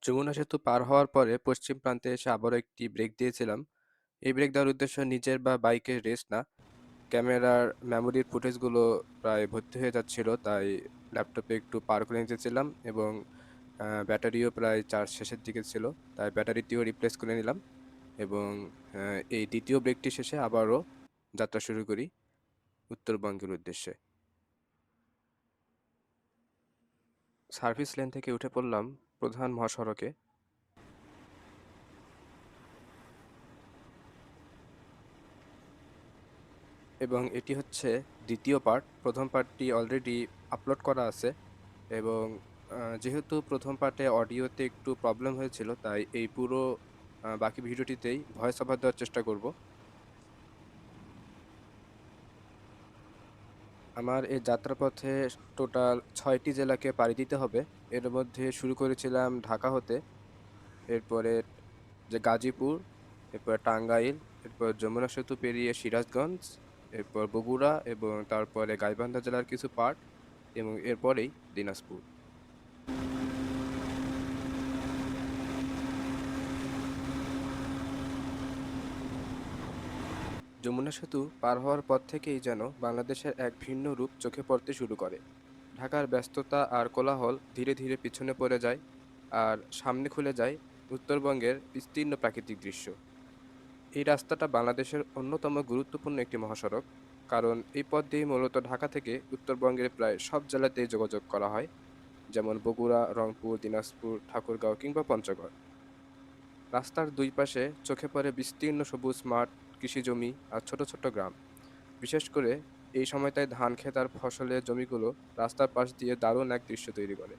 যমুনা সেতু পার হওয়ার পরে পশ্চিম প্রান্তে এসে আবারও একটি ব্রেক দিয়েছিলাম। এই ব্রেক দেওয়ার উদ্দেশ্য নিজের বা বাইকের রেস না, ক্যামেরার মেমোরির ফুটেজগুলো প্রায় ভর্তি হয়ে যাচ্ছিল, তাই ল্যাপটপে একটু পার করে নিতেছিলাম এবং ব্যাটারিও প্রায় চার্জ শেষের দিকে ছিল, তাই ব্যাটারিটিও রিপ্লেস করে নিলাম এবং এই দ্বিতীয় ব্রেকটি শেষে আবারও যাত্রা শুরু করি উত্তরবঙ্গের উদ্দেশ্যে। সার্ভিস লেন থেকে উঠে পড়লাম প্রধান মহাসড়কে এবং এটি হচ্ছে দ্বিতীয় পার্ট। প্রথম পার্টটি অলরেডি আপলোড করা আছে এবং যেহেতু প্রথম পার্টে অডিওতে একটু প্রবলেম হয়েছিল, তাই এই পুরো বাকি ভিডিওটিতেই ভয়েস ওভার দেওয়ার চেষ্টা করব। আমার এই যাত্রাপথে টোটাল 6টি জেলাকে পাড়ি দিতে হবে। এর মধ্যে শুরু করেছিলাম ঢাকা হতে, এরপরে যে গাজীপুর, এরপর টাঙ্গাইল, এরপর যমুনা সেতু পেরিয়ে সিরাজগঞ্জ, এরপর বগুড়া এবং তারপরে গাইবান্ধা জেলার কিছু পার্ট এবং এরপরেই দিনাজপুর। যমুনা সেতু পার হওয়ার পর থেকেই যেন বাংলাদেশের এক ভিন্ন রূপ চোখে পড়তে শুরু করে। ঢাকার ব্যস্ততা আর কোলাহল ধীরে ধীরে পিছনে পড়ে যায়, আর সামনে খুলে যায় উত্তরবঙ্গের বিস্তীর্ণ প্রাকৃতিক দৃশ্য। এই রাস্তাটা বাংলাদেশের অন্যতম গুরুত্বপূর্ণ একটি মহাসড়ক, কারণ এই পথ দিয়ে মূলত ঢাকা থেকে উত্তরবঙ্গের প্রায় সব জেলাতেই যোগাযোগ করা হয়, যেমন বগুড়া, রংপুর, দিনাজপুর, ঠাকুরগাঁও কিংবা পঞ্চগড়। রাস্তার দুই পাশে চোখে পড়ে বিস্তীর্ণ সবুজ মাঠ, কৃষিজমি আর ছোট ছোট গ্রাম। বিশেষ করে এই সময়টায় ধান ক্ষেত আর ফসলের জমিগুলো রাস্তার পাশ দিয়ে দারুণ এক দৃশ্য তৈরি করে।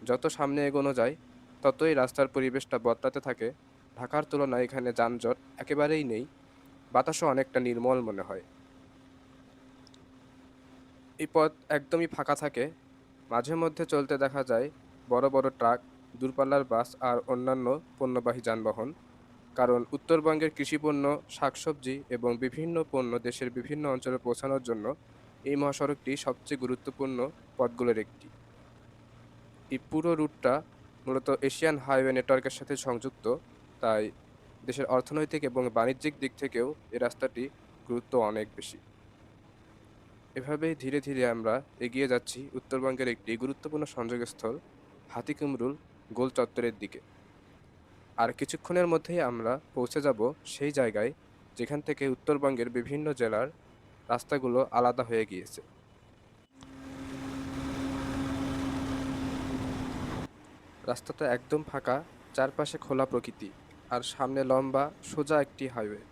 যত সামনে এগোনো যায়, ততই রাস্তার পরিবেশটা বদলাতে থাকে। ঢাকার তুলনায় এখানে যানজট একেবারেই নেই, বাতাসও অনেকটা নির্মল মনে হয়। এই পথ একদমই ফাঁকা থাকে, মাঝে মধ্যে চলতে দেখা যায় বড় বড় ট্রাক, দূরপাল্লার বাস আর অন্যান্য পণ্যবাহী যানবাহন। কারণ উত্তরবঙ্গের কৃষিপণ্য, শাকসবজি এবং বিভিন্ন পণ্য দেশের বিভিন্ন অঞ্চলে পৌঁছানোর জন্য এই মহাসড়কটি সবচেয়ে গুরুত্বপূর্ণ পথগুলোর একটি। এই পুরো রুটটা মূলত এশিয়ান হাইওয়ে নেটওয়ার্কের সাথে সংযুক্ত, তাই দেশের অর্থনৈতিক এবং বাণিজ্যিক দিক থেকেও এই রাস্তাটি গুরুত্ব অনেক বেশি। এভাবেই ধীরে ধীরে আমরা এগিয়ে যাচ্ছি উত্তরবঙ্গের একটি গুরুত্বপূর্ণ সংযোগস্থল হাতিকুমরুল গোল চত্বরের দিকে। আর কিছুক্ষণের মধ্যেই আমরা পৌঁছে যাব সেই জায়গায় যেখান থেকে উত্তরবঙ্গের বিভিন্ন জেলার রাস্তাগুলো আলাদা হয়ে গিয়েছে। রাস্তাটা একদম ফাঁকা, চারপাশে খোলা প্রকৃতি আর সামনে লম্বা সোজা একটি হাইওয়ে।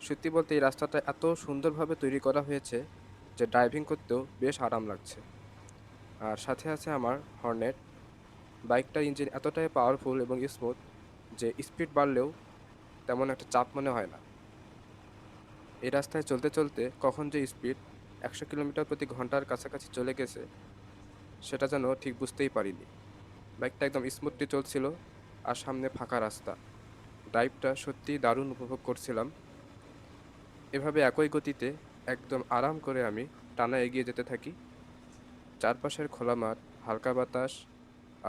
সত্যি বলতে এই রাস্তাটা এত সুন্দরভাবে তৈরি করা হয়েছে যে ড্রাইভিং করতেও বেশ আরাম লাগছে। আর সাথে আছে আমার হর্নেট। বাইকটার ইঞ্জিন এতটাই পাওয়ারফুল এবং স্মুথ যে স্পিড বাড়লেও তেমন একটা চাপ মনে হয় না। এই রাস্তায় চলতে চলতে কখন যে স্পিড 100 কিলোমিটার প্রতি ঘন্টার কাছাকাছি চলে গেছে সেটা যেন ঠিক বুঝতেই পারিনি। বাইকটা একদম স্মুথলি চলছিল আর সামনে ফাঁকা রাস্তা। ড্রাইভটা সত্যিই দারুণ উপভোগ করছিলাম। এভাবে একই গতিতে একদম আরাম করে আমি টানা এগিয়ে যেতে থাকি। চারপাশের খোলা মাঠ, হালকা বাতাস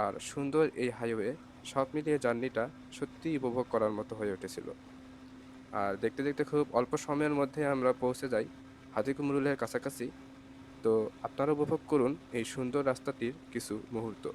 আর সুন্দর এই হাইওয়ে সব মিলিয়ে জার্নিটা সত্যিই উপভোগ করার মতো হয়ে উঠেছিল। আর দেখতে দেখতে খুব অল্প সময়ের মধ্যে আমরা পৌঁছে যাই হাতিকুমরুলের কাছাকাছি। তো আপনারা উপভোগ করুন এই সুন্দর রাস্তাটির কিছু মুহূর্ত।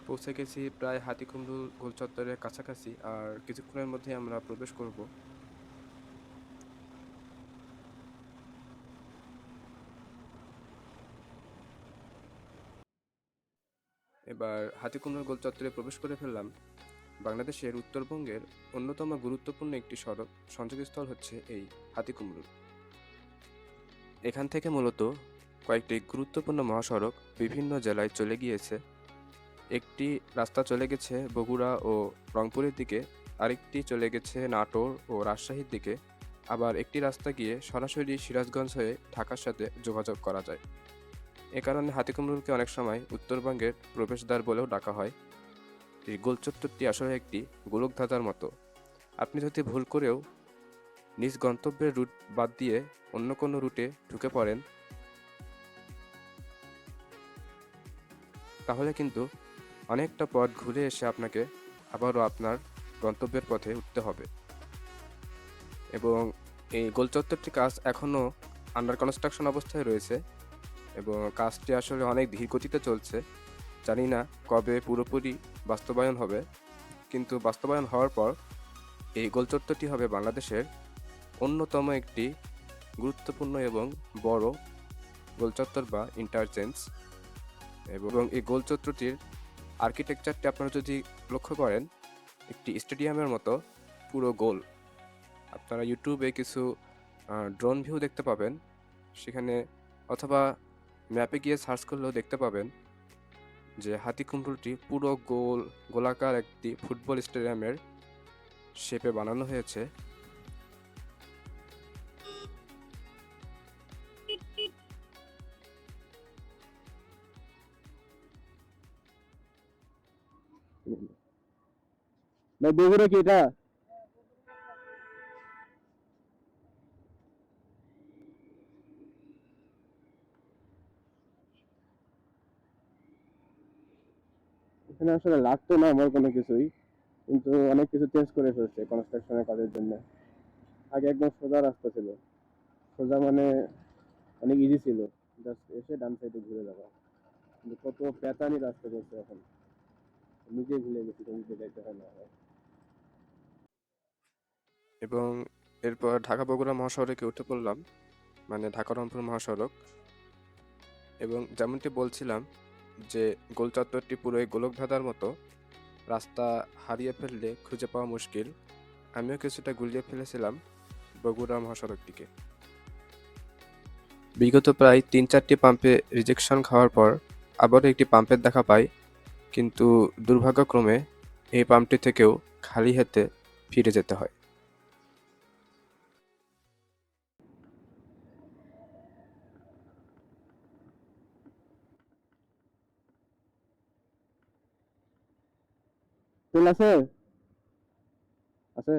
পৌঁছে গেছি প্রায় হাতিকুমরুল গোল চত্বরের কাছাকাছি, আর কিছুক্ষণের মধ্যে আমরা প্রবেশ করব। এবার হাতিকুমরুল গোল চত্বরে প্রবেশ করে ফেললাম। বাংলাদেশের উত্তরবঙ্গের অন্যতম গুরুত্বপূর্ণ একটি সড়ক সংযোগস্থল হচ্ছে এই হাতিকুমরুল। এখান থেকে মূলত কয়েকটি গুরুত্বপূর্ণ মহাসড়ক বিভিন্ন জেলায় চলে গিয়েছে। একটি রাস্তা চলে গেছে বগুড়া ও রংপুরের দিকে, আরেকটি চলে গেছে নাটোর ও রাজশাহীর দিকে, আবার একটি রাস্তা গিয়ে সরাসরি সিরাজগঞ্জ হয়ে ঢাকার সাথে যোগাযোগ করা যায়। এ কারণে হাতিকুমরুলকে অনেক সময় উত্তরবঙ্গের প্রবেশদ্বার বলেও ডাকা হয়। এই গোল চত্বরটি আসলে একটি গোলকধাঁধার মতো। আপনি যদি ভুল করেও নিজ গন্তব্যের রুট বাদ দিয়ে অন্য কোনো রুটে ঢুকে পড়েন, তাহলে কিন্তু অনেকটা পথ ঘুরে এসে আপনাকে আবারও আপনার গন্তব্যের পথে উঠতে হবে। এবং এই গোল চত্বরটি কাজ এখনও আন্ডার কনস্ট্রাকশন অবস্থায় রয়েছে এবং কাজটি আসলে অনেক ধীর গতিতে চলছে। জানি না কবে পুরোপুরি বাস্তবায়ন হবে, কিন্তু বাস্তবায়ন হওয়ার পর এই গোল চত্বরটি হবে বাংলাদেশের অন্যতম একটি গুরুত্বপূর্ণ এবং বড় গোল চত্বর বা ইন্টারচেঞ্জ। এবং এই গোল চত্বরটির আর্কিটেকচারটি আপনারা যদি লক্ষ্য করেন, একটি স্টেডিয়ামের মতো পুরো গোল। আপনারা ইউটিউবে কিছু ড্রোন ভিউ দেখতে পাবেন সেখানে, অথবা ম্যাপে গিয়ে সার্চ করলেও দেখতে পাবেন যে হাতিকুমরুলটি পুরো গোলাকার একটি ফুটবল স্টেডিয়ামের শেপে বানানো হয়েছে। ভাই বগুড়া কি এটা? এখানে আসলে লাগতো না আমার কোনো কিছুই, কিন্তু অনেক কিছু চেঞ্জ করে ফেলছে কনস্ট্রাকশনের কাজের জন্য। আগে একদম সোজা রাস্তা ছিল, সোজা মানে অনেক ইজি ছিল, জাস্ট এসে ডান সাইডে ঘুরে যাওয়া। কিন্তু কত প্যাটার্নই রাস্তা করছে এখন, নিজে ভুলে গেছি কোন দিকে যাইতে হয় না হয়। এবং এরপর ঢাকা বগুড়া মহাসড়কে উঠে পড়লাম, মানে ঢাকা রংপুর মহাসড়ক। এবং যেমনটি বলছিলাম যে গোল চত্বরটি পুরোই গোলকধাঁধার মতো, রাস্তা হারিয়ে ফেললে খুঁজে পাওয়া মুশকিল। আমিও কিছুটা গুলিয়ে ফেলেছিলাম বগুড়া মহাসড়কটিকে। বিগত প্রায় ৩-৪টি পাম্পে রিজেকশন খাওয়ার পর আবারও একটি পাম্পের দেখা পাই, কিন্তু দুর্ভাগ্যক্রমে এই পাম্পটি থেকেও খালি হাতে ফিরে যেতে হয়। তেল আছে? আছে?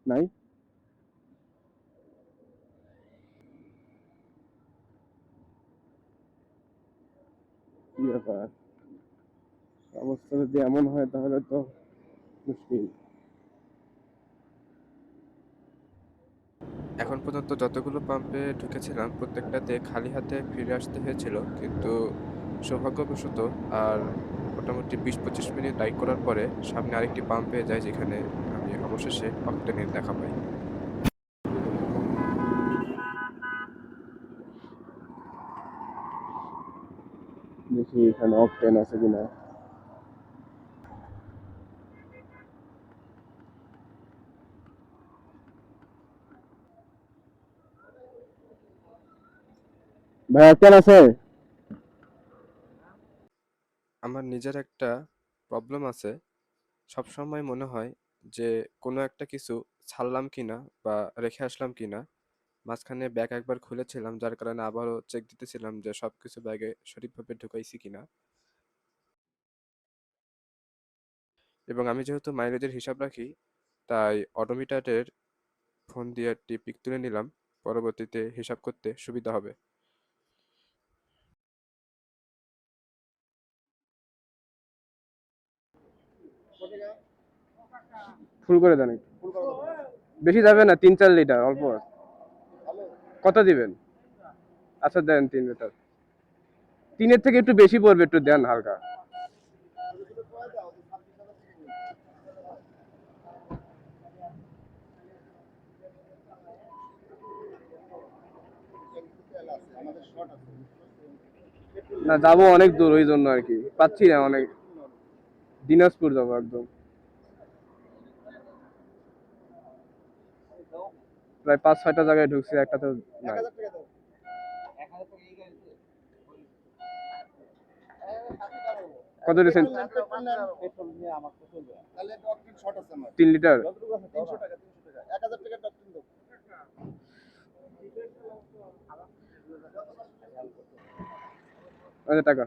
নাই? কি ব্যাপার, অবস্থা যদি এমন হয় তাহলে তো মুশকিল। এখন পর্যন্ত যতগুলো পাম্পে ঢুকেছিলাম প্রত্যেকটাতে খালি হাতে ফিরে আসতে হয়েছিল, কিন্তু সৌভাগ্যবশত আর মোটামুটি ২০-২৫ মিনিট রাইড করার পরে সামনে আরেকটি পাম্প পেয়ে যাই, যেখানে আমি অবশেষে অক্টেনের দেখা পাই। দেখি এখানে অকটেন আছে কিনা। ভাই অকটেন আছে? আমার নিজের একটা প্রবলেম আছে, সবসময় মনে হয় যে কোনো একটা কিছু ছাড়লাম কিনা বা রেখে আসলাম কিনা। মাঝখানে ব্যাগ একবার খুলেছিলাম, যার কারণে আবারও চেক দিতেছিলাম যে সবকিছু ব্যাগে সঠিকভাবে ঢুকাইছি কিনা। এবং আমি যেহেতু মাইলেজের হিসাব রাখি, তাই অডোমিটারের ফোন দিয়ে একটি পিক তুলে নিলাম, পরবর্তীতে হিসাব করতে সুবিধা হবে। ফুল করে দেন একটু। বেশি যাবে না, ৩-৪ লিটার অল্প। কত দিবেন? আচ্ছা দেন ৩ লিটার। ৩-এর থেকে একটু বেশি পড়বে, একটু দেন হালকা। না যাবো অনেক দূর, ওই জন্য আর কি পাচ্ছি না অনেক। দিনাজপুর যাবো একদম। প্রায় 5-6টা জায়গায় ঢুকছি, একটা তো নাই। কত দিয়েছেন? 3 লিটার। আচ্ছা, টাকা।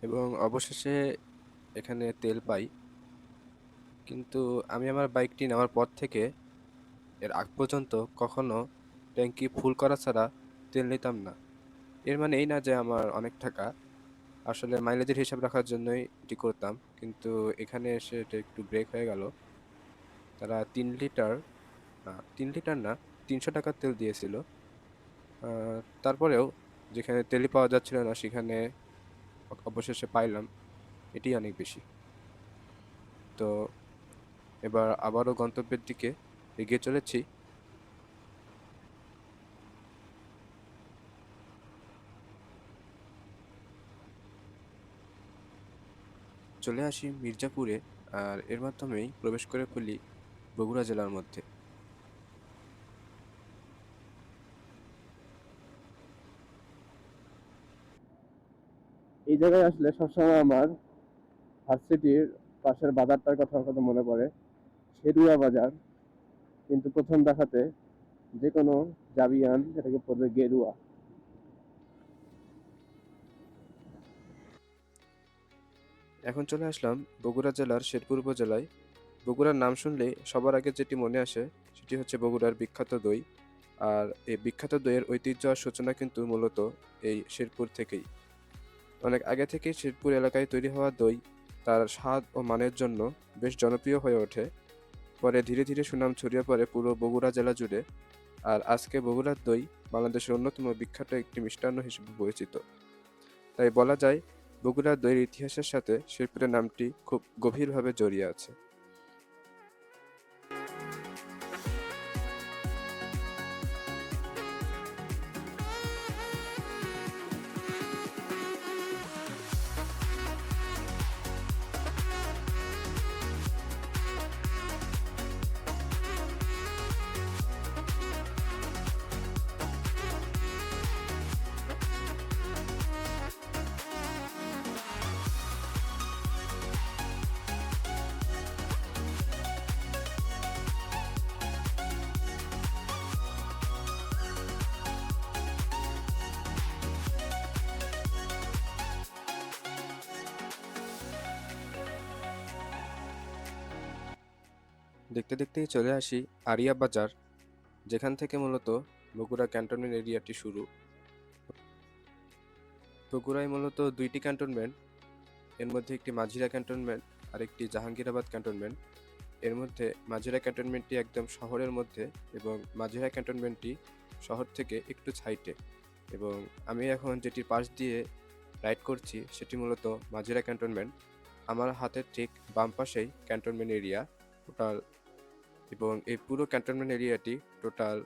এবং অবশেষে এখানে তেল পাই। কিন্তু আমি আমার বাইকটি নেওয়ার পর থেকে এর আগ পর্যন্ত কখনো ট্যাঙ্কি ফুল করা ছাড়া তেল নিতাম না। এর মানে এই না যে আমার অনেক টাকা, আসলে মাইলেজের হিসাব রাখার জন্যই এটি করতাম। কিন্তু এখানে এসে এটা একটু ব্রেক হয়ে গেল। তারা 3 লিটার, না 3 লিটার না, 300 টাকার তেল দিয়েছিল। তারপরেও যেখানে তেলই পাওয়া যাচ্ছিল না সেখানে অবশেষে পাইলাম, এটি অনেক বেশি। তো এবার আবারও গন্তব্যের দিকে এগিয়ে চলেছি। চলে আসি মির্জাপুরে, আর এর মাধ্যমেই প্রবেশ করে ফেলি বগুড়া জেলার মধ্যে। এই জায়গায় আসলে সবসময় আমার ভার্সিটির পাশের বাজারটার কথা মনে পড়ে, শেরুয়া বাজার। কিন্তু প্রথম দেখাতে যে কোনো জাবিয়ান এটাকে পড়বে গেরুয়া। এখন চলে আসলাম বগুড়া জেলার শেরপুর উপজেলায়। বগুড়ার নাম শুনলেই সবার আগে যেটি মনে আসে সেটি হচ্ছে বগুড়ার বিখ্যাত দই। আর এই বিখ্যাত দইয়ের ঐতিহ্য আর সূচনা কিন্তু মূলত এই শেরপুর থেকেই। অনেক আগে থেকেই শেরপুর এলাকায় তৈরি হওয়া দই তার স্বাদ ও মানের জন্য বেশ জনপ্রিয় হয়ে ওঠে। পরে ধীরে ধীরে সুনাম ছড়িয়ে পড়ে পুরো বগুড়া জেলা জুড়ে। আর আজকে বগুড়ার দই বাংলাদেশের অন্যতম বিখ্যাত একটি মিষ্টান্ন হিসেবে পরিচিত। তাই বলা যায় বগুড়ার দইয়ের ইতিহাসের সাথে শেরপুরের নামটি খুব গভীরভাবে জড়িয়ে আছে। দেখতে দেখতেই চলে আসি আরিয়া বাজার, যেখান থেকে মূলত বগুড়া ক্যান্টনমেন্ট এরিয়াটি শুরু। বগুড়ায় মূলত দুইটি ক্যান্টনমেন্ট, এর মধ্যে একটি মাঝিরা ক্যান্টনমেন্ট আর একটি জাহাঙ্গীরাবাদ ক্যান্টনমেন্ট। এর মধ্যে মাঝিরা ক্যান্টনমেন্টটি একদম শহরের মধ্যে এবং মাঝিরা ক্যান্টনমেন্টটি শহর থেকে একটু সাইটে। এবং আমি এখন যেটির পাশ দিয়ে রাইড করছি সেটি মূলত মাঝিরা ক্যান্টনমেন্ট। আমার হাতের ঠিক বাম পাশেই ক্যান্টনমেন্ট এরিয়া টোটাল। এবং এই পুরো ক্যান্টনমেন্ট এরিয়াটি টোটাল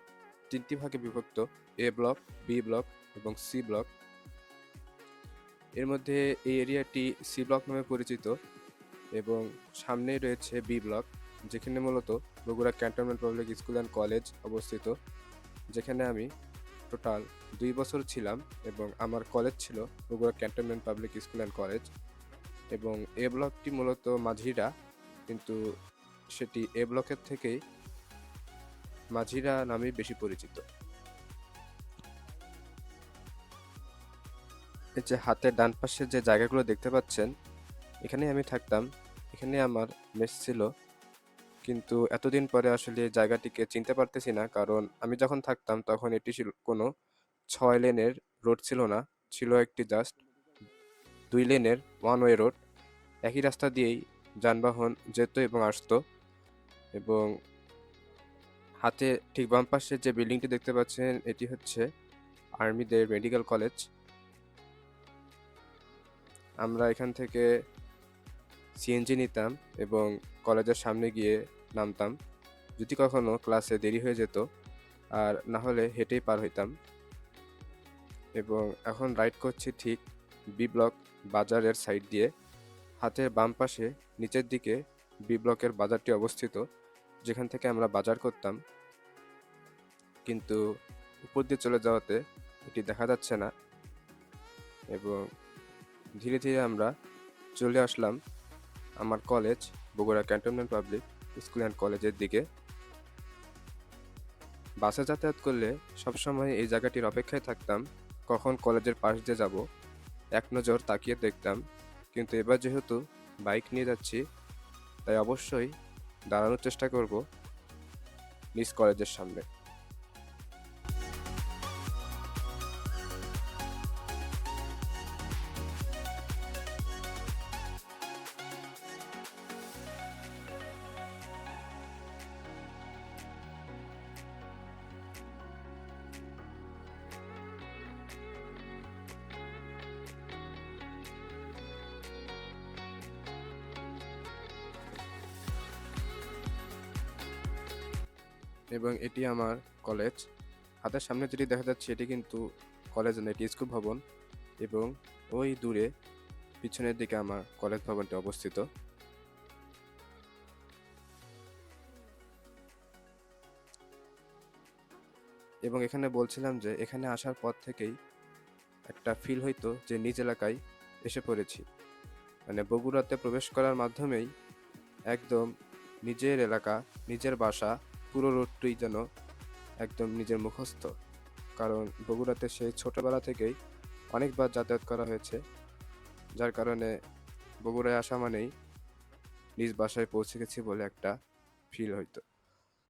3টি ভাগে বিভক্ত: এ ব্লক, বি ব্লক এবং সি ব্লক। এর মধ্যে এই এরিয়াটি সি ব্লক নামে পরিচিত এবং সামনেই রয়েছে বি ব্লক, যেখানে মূলত Bogura cantonment public school and college অবস্থিত, যেখানে আমি টোটাল 2 বছর ছিলাম এবং আমার কলেজ ছিল Bogura cantonment public school and college. এবং এ ব্লকটি মূলত মাঝিরা, কিন্তু সেটি এ ব্লকের থেকেই মাঝিরা নামেই বেশি পরিচিত। এই যে হাতের ডান পাশে যে জায়গাগুলো দেখতে পাচ্ছেন, এখানে আমি থাকতাম, এখানে আমার মেস ছিল। কিন্তু এতদিন পরে আসলে এই জায়গাটিকে চিনতে পারতেছি না, কারণ আমি যখন থাকতাম তখন এটি ছিল কোনো 6 লেনের রোড ছিল না, ছিল একটি জাস্ট 2 লেনের ওয়ান ওয়ে রোড। একই রাস্তা দিয়েই যানবাহন যেত এবং আসতো। এবং হাতে ঠিক বাম পাশে যে বিল্ডিংটি দেখতে পাচ্ছেন এটি হচ্ছে আর্মিদের মেডিকেল কলেজ। আমরা এখান থেকে সিএনজি নিতাম এবং কলেজের সামনে গিয়ে নামতাম যদি কখনো ক্লাসে দেরি হয়ে যেত, আর না হলে হেঁটেই পার হইতাম। এবং এখন রাইড করছি ঠিক বি ব্লক বাজারের সাইড দিয়ে। হাতের বাম পাশে নিচের দিকে বি ব্লকের বাজারটি অবস্থিত, যেখান থেকে আমরা বাজার করতাম, কিন্তু উপর দিয়ে চলে যাওয়াতে এটি দেখা যাচ্ছে না। এবং ধীরে ধীরে আমরা চলে আসলাম আমার college Bogura cantonment public school and কলেজের দিকে। বাসে যাতায়াত করলে সবসময় এই জায়গাটির অপেক্ষায় থাকতাম কখন কলেজের পাশ দিয়ে যাব, এক নজর তাকিয়ে দেখতাম। কিন্তু এবার যেহেতু বাইক নিয়ে যাচ্ছি, তাই অবশ্যই দাঁড়ানোর চেষ্টা করব নিজ কলেজের সামনে। এবং এটি আমার কলেজ। হাতের সামনে যেটি দেখা যাচ্ছে এটি কিন্তু কলেজ না, এটি স্কুল ভবন। এবং ওই দূরে পিছনের দিকে আমার কলেজ ভবনটি অবস্থিত। এবং এখানে বলছিলাম যে এখানে আসার পর থেকেই একটা ফিল হইতো যে নিজ এলাকায় এসে পড়েছি। মানে বগুড়াতে প্রবেশ করার মাধ্যমেই একদম নিজের এলাকা, নিজের বাসা, পুরো রোডটাই যেন একদম নিজের মুখস্থ। কারণ বগুড়াতে সেই ছোটবেলা থেকেই অনেকবার যাতায়াত করা হয়েছে, যার কারণে বগুড়ায় আসা মানেই নিজ বাসায় পৌঁছে গেছি বলে একটা ফিল হইতো।